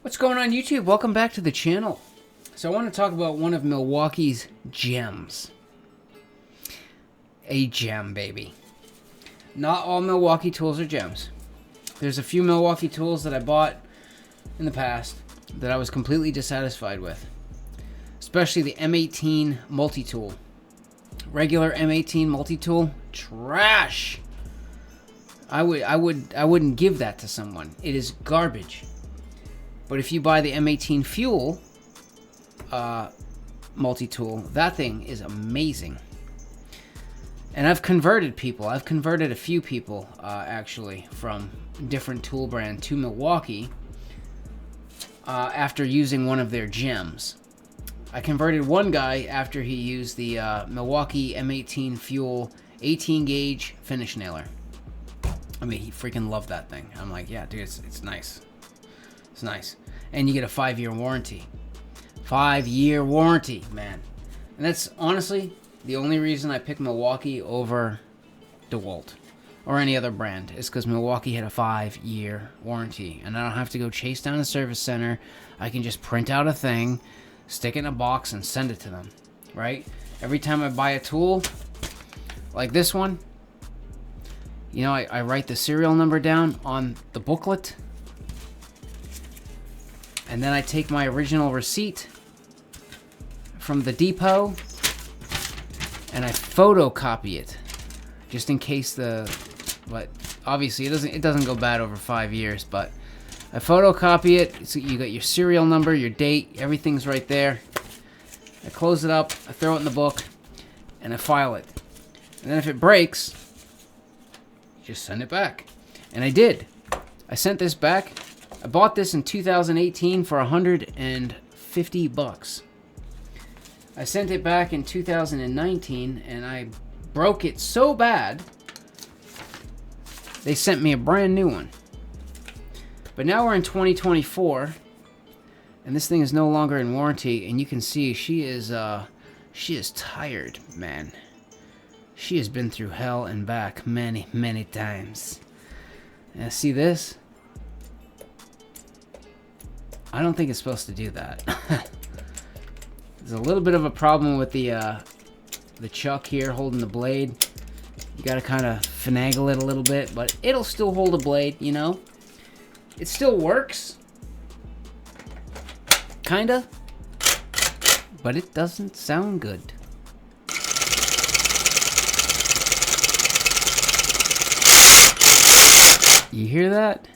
What's going on YouTube? Welcome back to the channel. So I want to talk about one of Milwaukee's gems. A gem, baby. Not all Milwaukee tools are gems. There's a few Milwaukee tools that I bought in the past that I was completely dissatisfied with. Especially the M18 multi-tool. Regular M18 multi-tool, trash. I wouldn't give that to someone. It is garbage. But if you buy the M18 Fuel multi-tool, that thing is amazing. And I've converted people. I've converted a few people, actually, from different tool brand to Milwaukee after using one of their gems. I converted one guy after he used the Milwaukee M18 Fuel 18 gauge finish nailer. I mean, he freaking loved that thing. I'm like, yeah, dude, it's nice. It's nice. And you get a 5-year warranty. 5-year warranty, man. And that's honestly the only reason I picked Milwaukee over DeWalt or any other brand is because Milwaukee had a 5-year warranty. And I don't have to go chase down a service center. I can just print out a thing, stick it in a box, and send it to them, right? Every time I buy a tool like this one, you know, I write the serial number down on the booklet, and then I take my original receipt from the depot and I photocopy it just in case but obviously it doesn't go bad over 5 years, but I photocopy it so you got your serial number, your date, everything's right there. I close it up, I throw it in the book, and I file it. And then if it breaks, just send it back. And I did. I sent this back. I bought this in 2018 for $150. I sent it back in 2019 and I broke it so bad they sent me a brand new one. But now we're in 2024 and this thing is no longer in warranty, and you can see she is tired, man. She has been through hell and back many, many times. And see this? I don't think it's supposed to do that. There's a little bit of a problem with the chuck here holding the blade. You gotta kind of finagle it a little bit, but it'll still hold a blade, you know? It still works. Kinda. But it doesn't sound good. You hear that?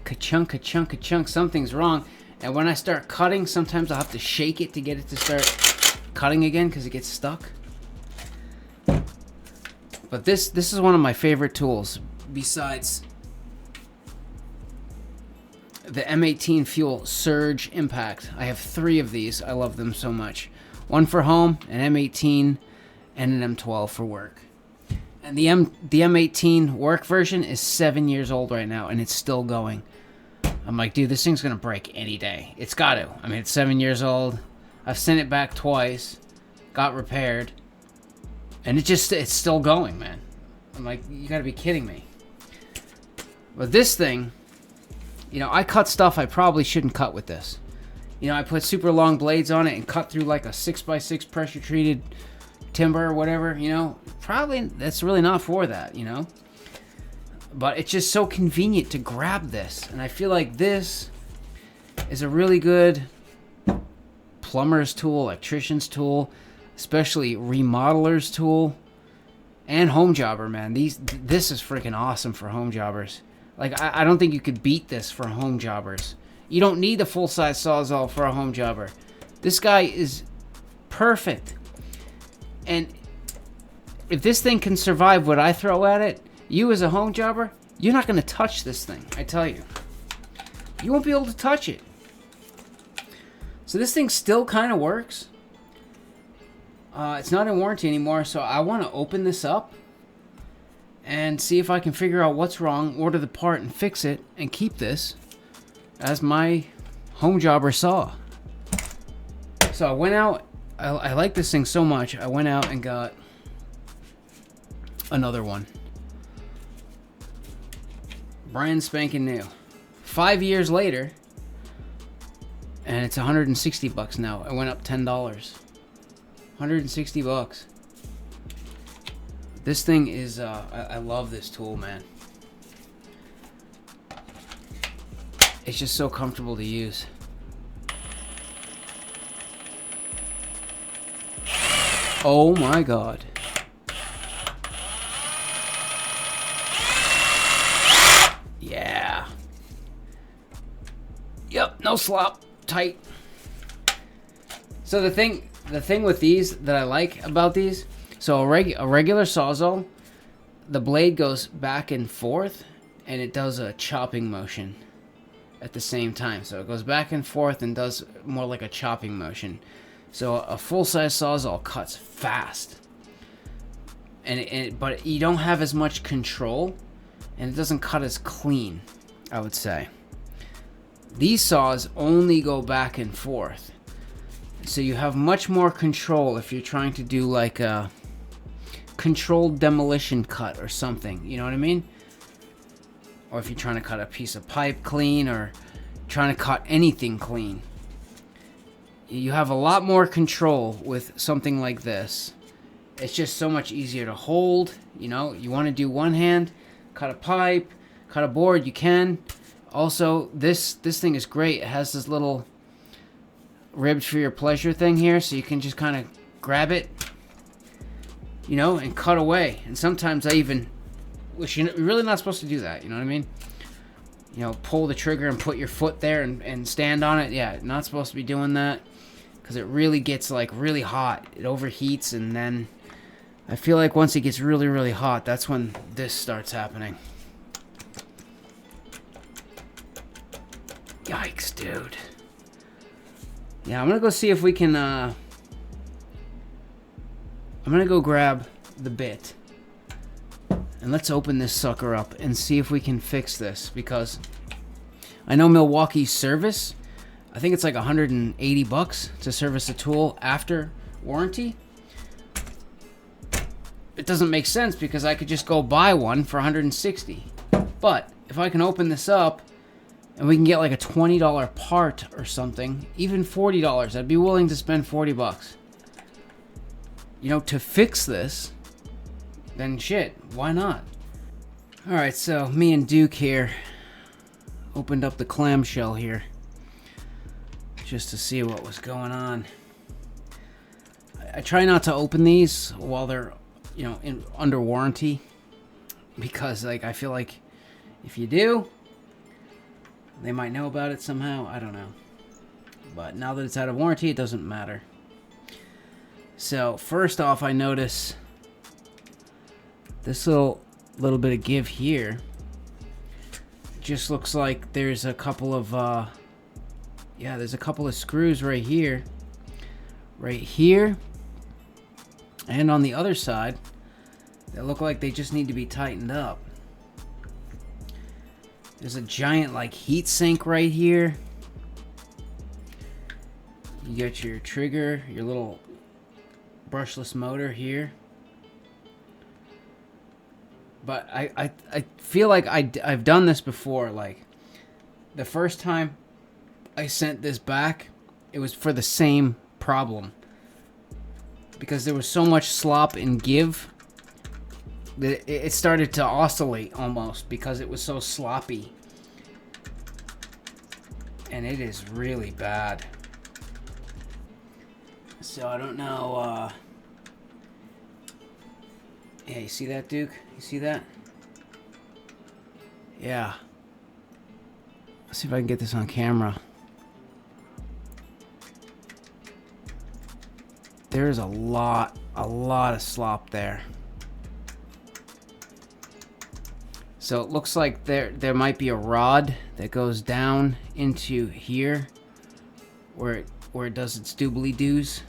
Ka-chunk, ka-chunk, ka-chunk. Something's wrong. And when I start cutting, sometimes I'll have to shake it to get it to start cutting again because it gets stuck. But this is one of my favorite tools besides the M18 Fuel Surge Impact. I have 3 of these. I love them so much. One for home, an M18, and an M12 for work. And the M18 work version is 7 years old right now, and it's still going. I'm like, dude, this thing's gonna break any day. It's got to. I mean, it's 7 years old. I've sent it back twice, got repaired, and it's still going, man. I'm like, you gotta be kidding me. But this thing, you know, I cut stuff I probably shouldn't cut with this. You know, I put super long blades on it and cut through like a 6x6 pressure treated timber or whatever, you know. Probably that's really not for that, you know. But it's just so convenient to grab this, and I feel like this is a really good plumber's tool, electrician's tool, especially remodeler's tool, and home jobber, man. This is freaking awesome for home jobbers. Like, I don't think you could beat this for home jobbers. You don't need a full-size Sawzall for a home jobber. This guy is perfect. And if this thing can survive what I throw at it, you as a home jobber, you're not going to touch this thing, I tell you. You won't be able to touch it. So this thing still kind of works. It's not in warranty anymore, so I want to open this up and see if I can figure out what's wrong, order the part and fix it, and keep this as my home jobber saw. So I went out, I like this thing so much, I went out and got another one. Brand spanking new. 5 years later, and it's $160 now. It went up $10. $160. This thing is, I love this tool, man. It's just so comfortable to use. Oh my God. Yeah. Yep, no slop. Tight. So the thing with these that I like about these, so a regular Sawzall, the blade goes back and forth, and it does a chopping motion at the same time. So it goes back and forth and does more like a chopping motion. So a full-size Sawzall cuts fast, but you don't have as much control, and it doesn't cut as clean, I would say. These saws only go back and forth, so you have much more control if you're trying to do like a controlled demolition cut or something, you know what I mean? Or if you're trying to cut a piece of pipe clean, or trying to cut anything clean. You have a lot more control with something like this. It's just so much easier to hold. You know, you want to do one hand, cut a pipe, cut a board, you can. Also, this thing is great. It has this little ribs for your pleasure thing here, so you can just kind of grab it, you know, and cut away. And sometimes I even wish you're really not supposed to do that, you know what I mean? You know, pull the trigger and put your foot there and stand on it. Yeah, not supposed to be doing that, because it really gets like really hot. It overheats, and then I feel like once it gets really, really hot, that's when this starts happening. Yikes, dude. Yeah, I'm gonna go see if we can, I'm gonna go grab the bit, and let's open this sucker up and see if we can fix this, because I know Milwaukee's service, I think it's like $180 to service a tool after warranty. It doesn't make sense, because I could just go buy one for $160. But if I can open this up and we can get like a $20 part or something, even $40, I'd be willing to spend $40. You know, to fix this, then shit, why not? Alright, so me and Duke here opened up the clamshell here just to see what was going on. I try not to open these while they're, you know, under warranty, because like I feel like if you do, they might know about it somehow. I don't know. But now that it's out of warranty, it doesn't matter. So first off, I notice this little bit of give here. Just looks like there's a couple of there's a couple of screws right here, and on the other side that look like they just need to be tightened up. There's a giant like heat sink right here. You got your trigger, your little brushless motor here. But I feel like I've done this before. Like the first time I sent this back, it was for the same problem, because there was so much slop and give that it started to oscillate almost, because it was so sloppy, and it is really bad. So I don't know. Yeah, you see that, Duke? You see that? Yeah. Let's see if I can get this on camera. There's a lot of slop there. So it looks like there might be a rod that goes down into here where it does its doobly-doos.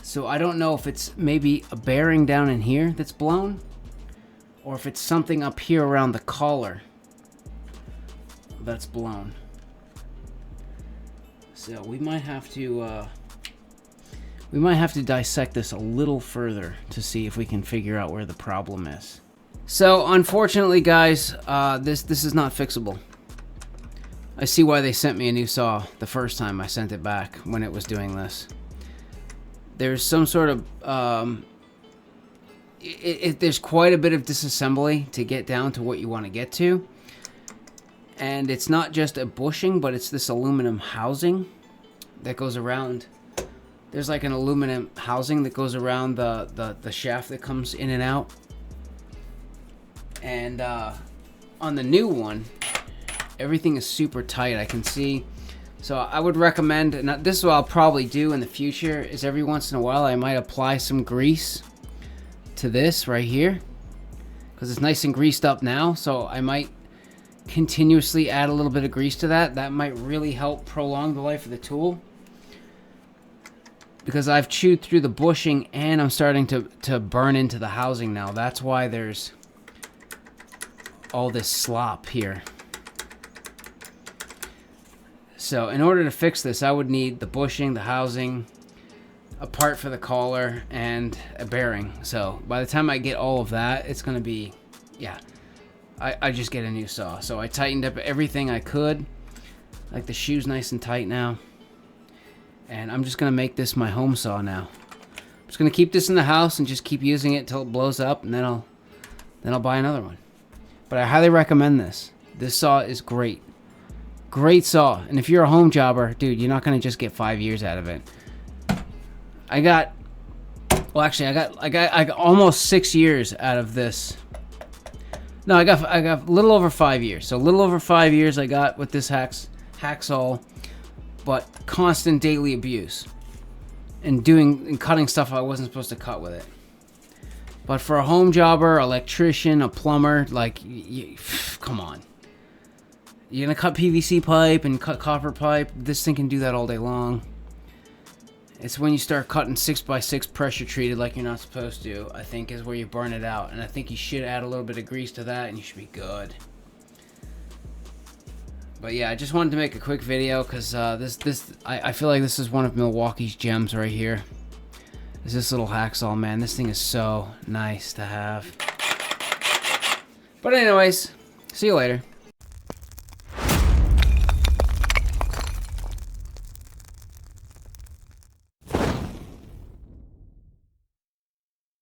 So I don't know if it's maybe a bearing down in here that's blown, or if it's something up here around the collar that's blown. So we might have to dissect this a little further to see if we can figure out where the problem is. So unfortunately, guys, this is not fixable. I see why they sent me a new saw the first time I sent it back when it was doing this. There's some sort of there's quite a bit of disassembly to get down to what you want to get to, and it's not just a bushing, but it's this aluminum housing that goes around. There's like an aluminum housing that goes around the shaft that comes in and out. And on the new one, everything is super tight. I can see. So I would recommend, and this is what I'll probably do in the future, is every once in a while I might apply some grease to this right here, because it's nice and greased up now. So I might continuously add a little bit of grease to that. That might really help prolong the life of the tool, because I've chewed through the bushing and I'm starting to burn into the housing now. That's why there's all this slop here. So in order to fix this, I would need the bushing, the housing, a part for the collar, and a bearing. So by the time I get all of that, it's going to be, yeah, I just get a new saw. So I tightened up everything I could. Like the shoe's nice and tight now. And I'm just going to make this my home saw now. I'm just going to keep this in the house and just keep using it until it blows up, and then I'll buy another one. But I highly recommend this. This saw is great. Great saw. And if you're a home jobber, dude, you're not going to just get 5 years out of it. I got almost 6 years out of this. No, I got a little over 5 years. So a little over 5 years I got with this Hacksall, but constant daily abuse and cutting stuff I wasn't supposed to cut with it. But for a home jobber, electrician, a plumber, like, come on. You're going to cut PVC pipe and cut copper pipe. This thing can do that all day long. It's when you start cutting 6x6 pressure treated like you're not supposed to, I think, is where you burn it out. And I think you should add a little bit of grease to that and you should be good. But yeah, I just wanted to make a quick video because I feel like this is one of Milwaukee's gems right here. Is this little Hacksall, man. This thing is so nice to have. But anyways, see you later.